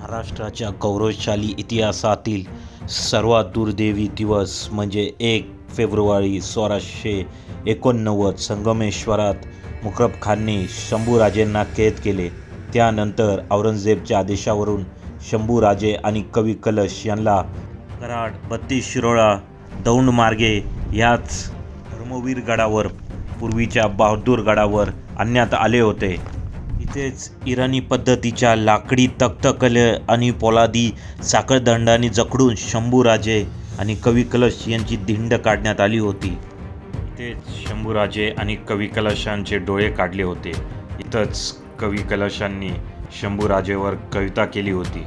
महाराष्ट्राच्या गौरवशाली इतिहासातील सर्वात दुर्दैवी दिवस म्हणजे 1 फेब्रुवारी 1689 संगमेश्वरात मुकरब शंभूराजेंना कैद केले. त्यानंतर औरंगजेबच्या आदेशावरून शंभूराजे आणि कवी कलश यांना कराड, बत्तीस शिरोळा, दौंड मार्गे ह्याच धर्मवीर गडावर, पूर्वीच्या बहादूर गडावर आणण्यात आले होते. इथेच इराणी पद्धतीच्या लाकडी तख्तकले आणि पोलादी साखळदंडाने जखडून शंभूराजे आणि कवी कलश यांची धिंड काढण्यात आली होती. इथेच शंभूराजे आणि कवी कलशांचे डोळे काढले होते. इथंच कवी कलशांनी शंभूराजेवर कविता केली होती.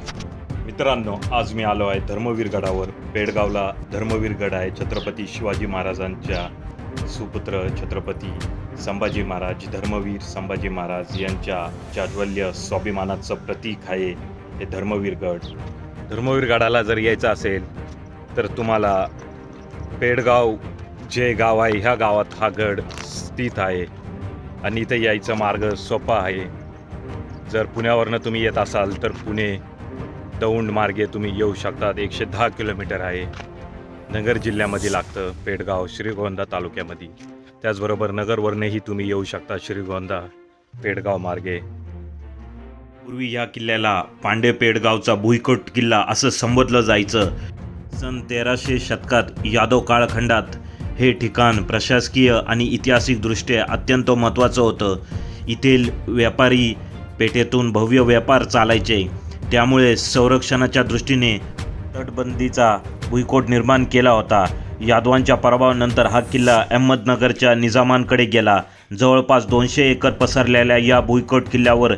मित्रांनो, आज मी आलो आहे धर्मवीर गडावर. पेडगावला धर्मवीर गड आहे. छत्रपती शिवाजी महाराजांच्या सुपुत्र छत्रपती संभाजी महाराज, धर्मवीर संभाजी महाराज यांच्या जाज्वल्य स्वाभिमानाचं प्रतीक आहे हे धर्मवीर गड. धर्मवीर गडाला जर यायचं असेल तर तुम्हाला पेडगाव जे गाव आहे ह्या गावात हा गड स्थित आहे आणि इथे यायचा मार्ग सोपा आहे. जर पुण्यावरनं तुम्ही येत असाल तर पुणे दौंड मार्गे तुम्ही येऊ शकतात. 110 किलोमीटर आहे. नगर जिल्ह्यामध्ये लागतं पेडगाव, श्रीगोंदा तालुक्यामध्ये. त्याचबरोबर नगरवरनंही तुम्ही येऊ शकता श्रीगोंदा पेडगाव मार्गे. पूर्वी या किल्ल्याला पांडे पेडगावचा भुईकोट किल्ला असं संबोधलं जायचं. सन 1300 शतकात यादव काळखंडात हे ठिकाण प्रशासकीय आणि ऐतिहासिकदृष्ट्या अत्यंत महत्त्वाचं होतं. येथील व्यापारी पेठेतून भव्य व्यापार चालायचे. त्यामुळे संरक्षणाच्या दृष्टीने तटबंदीचा भुईकोट निर्माण केला होता. यादवांच्या पराभवानंतर हा किल्ला अहमदनगरच्या निजामांकडे गेला. जवळपास 200 एकर पसरलेल्या या भुईकोट किल्ल्यावर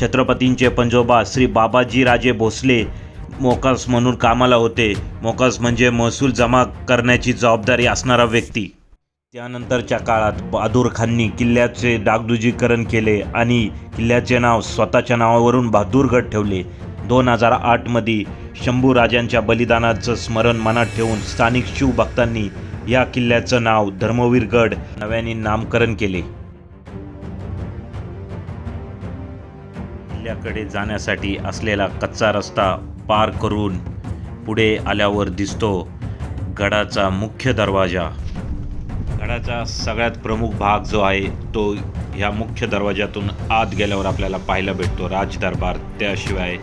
छत्रपतींचे पंजोबा श्री बाबाजीराजे भोसले मोकास म्हणून कामाला होते. मोकास म्हणजे महसूल जमा करण्याची जबाबदारी असणारा व्यक्ती. त्यानंतरच्या काळात बहादूरखांनी किल्ल्याचे डागडुजीकरण केले आणि किल्ल्याचे नाव स्वतःच्या नावावरून बहादूरगड ठेवले. 2008 मध्ये शंभूराजांच्या बलिदानाचं स्मरण मनात ठेवून स्थानिक शिवभक्तांनी या किल्ल्याचं नाव धर्मवीरगड नव्याने नामकरण केले. किल्ल्याकडे जाण्यासाठी असलेला कच्चा रस्ता पार करून पुढे आल्यावर दिसतो गडाचा मुख्य दरवाजा. गडाचा सगळ्यात प्रमुख भाग जो आहे तो ह्या मुख्य दरवाजातून आत गेल्यावर आपल्याला पाहायला भेटतो राजदरबार. त्याशिवाय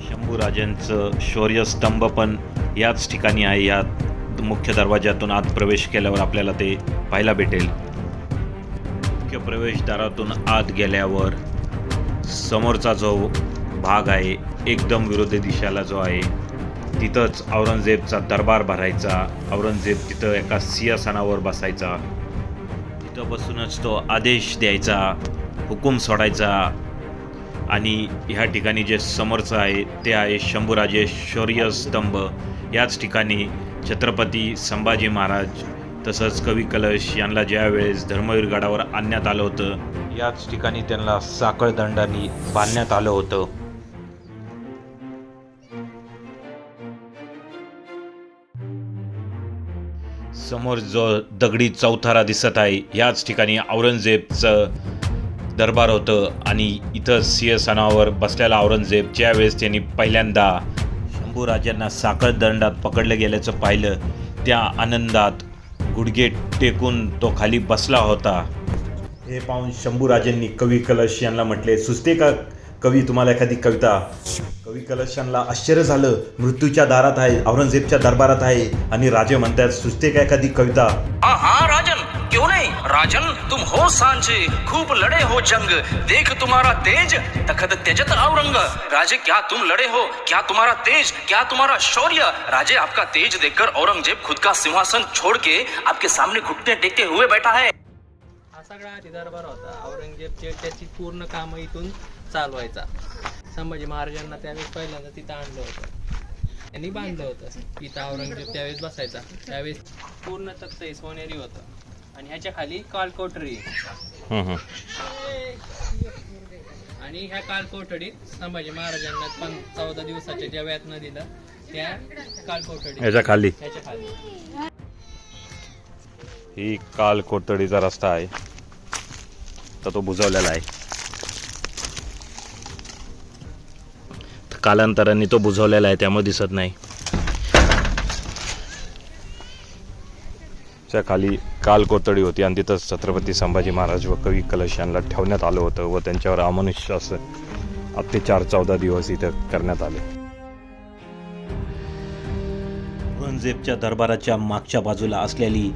शंभूराजांचं शौर्यस्तंभ पण याच ठिकाणी आहे. यात मुख्य दरवाजातून आत प्रवेश केल्यावर आपल्याला ते पाहायला भेटेल. मुख्य प्रवेशद्वारातून आत गेल्यावर समोरचा जो भाग आहे एकदम विरोधी दिशेला जो आहे तिथंच औरंगजेबचा दरबार भरायचा. औरंगजेब तिथं एका सिंहासनावर बसायचा. तिथं बसूनच तो आदेश द्यायचा, हुकूम सोडायचा. आणि ह्या ठिकाणी जे समोरचं आहे ते आहे शंभूराजे शौर्यस्तंभ. याच ठिकाणी छत्रपती संभाजी महाराज तसंच कवी कलश यांना ज्यावेळेस धर्मवीर गडावर आणण्यात आलं होतं याच ठिकाणी त्यांना साखळदंडाने बांधण्यात आलं होतं. समोर जो दगडी चौथारा दिसत आहे याच ठिकाणी औरंगजेबचं दरबार होतं आणि इथं सिंहासनावर बसलेला औरंगजेब ज्यावेळेस त्यांनी पहिल्यांदा शंभूराजांना साखळदंडात पकडलं गेल्याचं पाहिलं त्या आनंदात गुडघे टेकून तो खाली बसला होता. हे पाहून शंभूराजांनी कवी कलश यांना म्हटले, सुचते का कवी तुम्हाला एखादी कविता? कवी कलशांना आश्चर्य झालं. मृत्यूच्या दारात आहे, औरंगजेबच्या दरबारात आहे आणि राजे म्हणतात सुचते का एखादी कविता? हाँ राजन, क्यों नहीं राजन, तुम हो सांचे, खूब लड़े हो जंग, देख तुम्हारा तेज तखत त्यजत औरंग. राजे क्या तुम लड़े हो, क्या तुम्हारा तेज, क्या तुम्हारा शौर्य. राजे आपका तेज देखकर औरंगजेब खुद का सिंहासन छोड़ के आपके सामने घुटने टेकते हुए बैठा है. हा सगळा आधी दरबार होता. औरंगजेबचे त्याची पूर्ण कामं इथून चालवायचा. संभाजी महाराजांना त्यावेळेस पहिल्यांदा तिथं आणलं होतं. त्यांनी बांधलं होतं. इथं औरंगजेब त्यावेळेस बसायचा. त्यावेळेस पूर्ण तख्त सोनेरी होतं आणि ह्याच्या खाली कालकोठडी. आणि ह्या कालकोठडीत संभाजी महाराजांना 14 दिवसाच्या ज्या वेतन दिलं त्या कालकोठडी ह्याच्या खाली खाली ही कालकोठडीचा रस्ता आहे तर तो बुजवलेला आहे. कालांतराने तो बुजवलेला आहे, त्यामुळे दिसत नाही. च्या खाली काल कोतडी होती आणि तिथं छत्रपती संभाजी महाराज व कवी कलश यांना ठेवण्यात आलं होतं व त्यांच्यावर अमानुष्य असं अत्याचार 14 दिवस इथं करण्यात आले. औरंगजेबच्या दरबाराच्या मागच्या बाजूला असलेली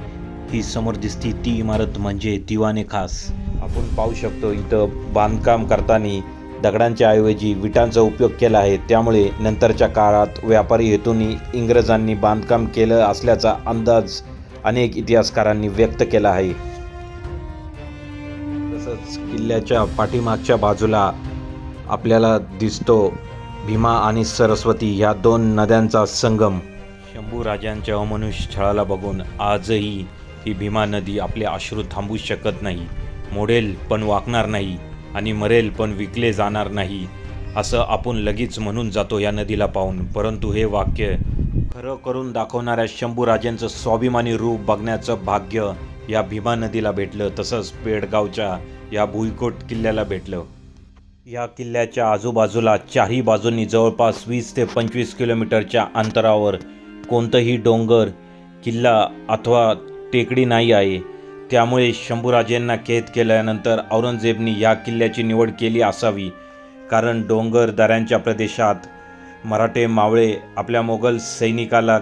ही समोर दिसती ती इमारत म्हणजे दिवाने खास. आपण पाहू शकतो इथं बांधकाम करताना दगडांच्या ऐवजी विटांचा उपयोग केला आहे. त्यामुळे नंतरच्या काळात व्यापारी हेतूने इंग्रजांनी बांधकाम केलं असल्याचा अंदाज अनेक इतिहासकारांनी व्यक्त केला आहे. तसंच किल्ल्याच्या पाठीमागच्या बाजूला आपल्याला दिसतो भीमा आणि सरस्वती ह्या 2 नद्यांचा संगम. शंभू राजांच्या अमानुष छळाला बघून आजही ही भीमा नदी आपले अश्रू थांबवू शकत नाही. मोडेल पण वाकणार नाही आणि मरेल पण विकले जाणार नाही असं आपण लगेच म्हणून जातो या नदीला पाहून. परंतु हे वाक्य खरं करून दाखवणाऱ्या शंभू राजांचं स्वाभिमानी रूप बघण्याचं भाग्य या भीमा नदीला भेटलं. तसंच पेडगावच्या या भुईकोट किल्ल्याला भेटलं. या किल्ल्याच्या आजूबाजूला चारही बाजूंनी जवळपास 20 ते 25 किलोमीटरच्या अंतरावर कोणतंही डोंगर, किल्ला अथवा टेकडी नाही आहे. त्यामुळे शंभूराजेंना कैद केल्यानंतर औरंगजेबनी या किल्ल्याची निवड केली असावी. कारण डोंगर दऱ्यांच्या प्रदेशात मराठे मावळे आपल्या मोगल सैनिकाला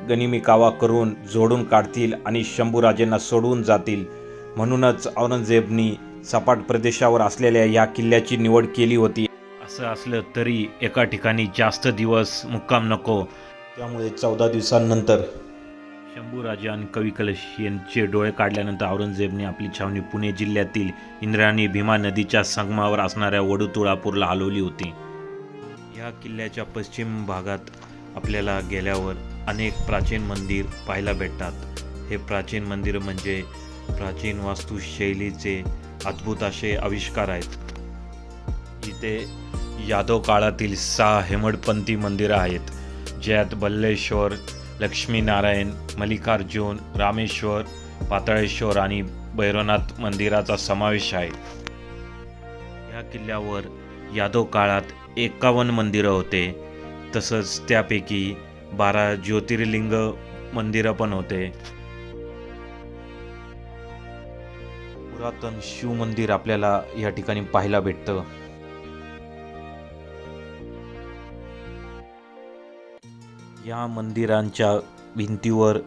गनिमी कावा करून जोडून काढतील आणि शंभूराजेंना सोडवून जातील. म्हणूनच औरंगजेबनी सपाट प्रदेशावर असलेल्या या किल्ल्याची निवड केली होती. असं असलं तरी एका ठिकाणी जास्त दिवस मुक्काम नको. त्यामुळे 14 दिवसांनंतर शंभूराजे आणि कवी कलश यांचे डोळे काढल्यानंतर औरंगजेबने आपली छावणी पुणे जिल्ह्यातील इंद्रायणी भीमा नदीच्या संगमावर असणाऱ्या वडूतुळापूरला हलवली होती. या किल्ल्याच्या पश्चिम भागात आपल्याला गेल्यावर अनेक प्राचीन मंदिर पाहायला भेटतात. हे प्राचीन मंदिर म्हणजे प्राचीन वास्तुशैलीचे अद्भुत असे आविष्कार आहेत. इथे यादव काळातील 6 हेमडपंथी मंदिरं आहेत, ज्यात बल्लेश्वर, लक्ष्मीनारायण, मल्लिकार्जुन, रामेश्वर, पाताळेश्वर आणि भैरवनाथ मंदिराचा समावेश आहे. या किल्ल्यावर यादव काळात 51 मंदिरं होते. तसंच त्यापैकी 12 ज्योतिर्लिंग मंदिरं पण होते. पुरातन शिव मंदिर आपल्याला या ठिकाणी पाहायला भेटतं. या मंदिरांच्या भिंतीवर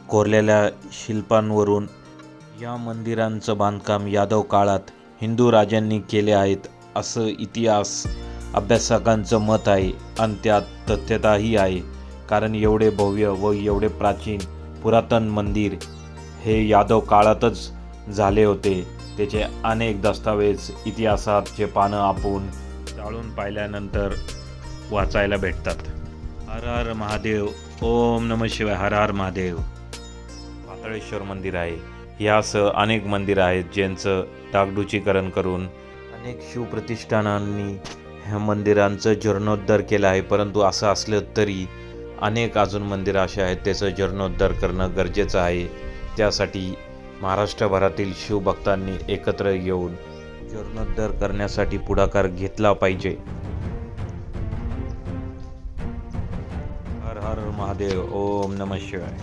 कोरलेल्या शिल्पांवरून या मंदिरांचं बांधकाम यादव काळात हिंदू राजांनी केले आहेत असं इतिहास अभ्यासकांचं मत आहे आणि त्यात तथ्यताही आहे. कारण एवढे भव्य व एवढे प्राचीन पुरातन मंदिर हे यादव काळातच झाले होते. त्याचे अनेक दस्तावेज इतिहासाचे पानं आपण चाळून पाहिल्यानंतर वाचायला भेटतात. हर हर महादेव, ओम नमः शिवाय, हर हर महादेव. पाताळेश्वर मंदिर आहे. यासह अनेक मंदिरं आहेत ज्यांचं डागडुचीकरण करून अनेक शिवप्रतिष्ठानांनी ह्या मंदिरांचं जीर्णोद्धार केलं आहे. परंतु असं असलं तरी अनेक अजून मंदिरं अशी आहेत त्याचं जीर्णोद्धार करणं गरजेचं आहे. त्यासाठी महाराष्ट्रभरातील शिवभक्तांनी एकत्र येऊन जीर्णोद्धार करण्यासाठी पुढाकार घेतला पाहिजे. हर हर महादेव, ओम नमः शिवाय.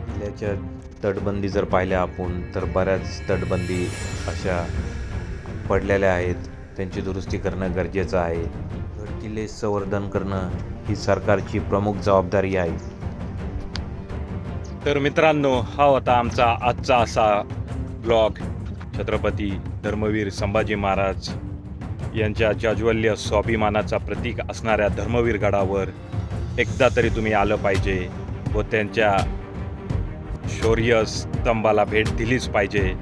किल्ल्याच्या तटबंदी जर पाहिल्या आपण तर बऱ्याच तटबंदी अशा पडलेल्या आहेत. त्यांची दुरुस्ती करणं गरजेचं आहे. गडकिल्ले संवर्धन करणं ही सरकारची प्रमुख जबाबदारी आहे. तर मित्रांनो, हा होता आमचा आजचा असा ब्लॉग. छत्रपती धर्मवीर संभाजी महाराज यांच्या जाज्वल्य स्वाभिमानाचा प्रतीक असणाऱ्या धर्मवीर गडावर एकदा तरी तुम्ही आलं पाहिजे व त्यांच्या शौर्य स्तंभाला भेट दिलीच पाहिजे.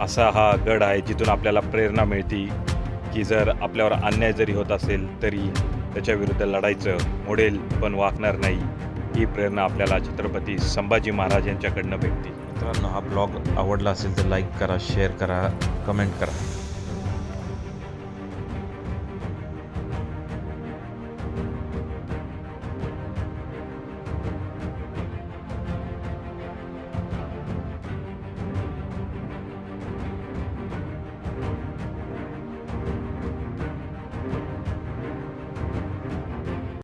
असा हा गड आहे जिथून आपल्याला प्रेरणा मिळते की जर आपल्यावर अन्याय जरी होत असेल तरी त्याच्याविरुद्ध लढायचं, मोडेल पण वाकणार नाही, ही प्रेरणा आपल्याला छत्रपती संभाजी महाराज यांच्याकडनं भेटते. मित्रांनो, हा ब्लॉग आवडला असेल तर लाईक करा, शेअर करा, कमेंट करा.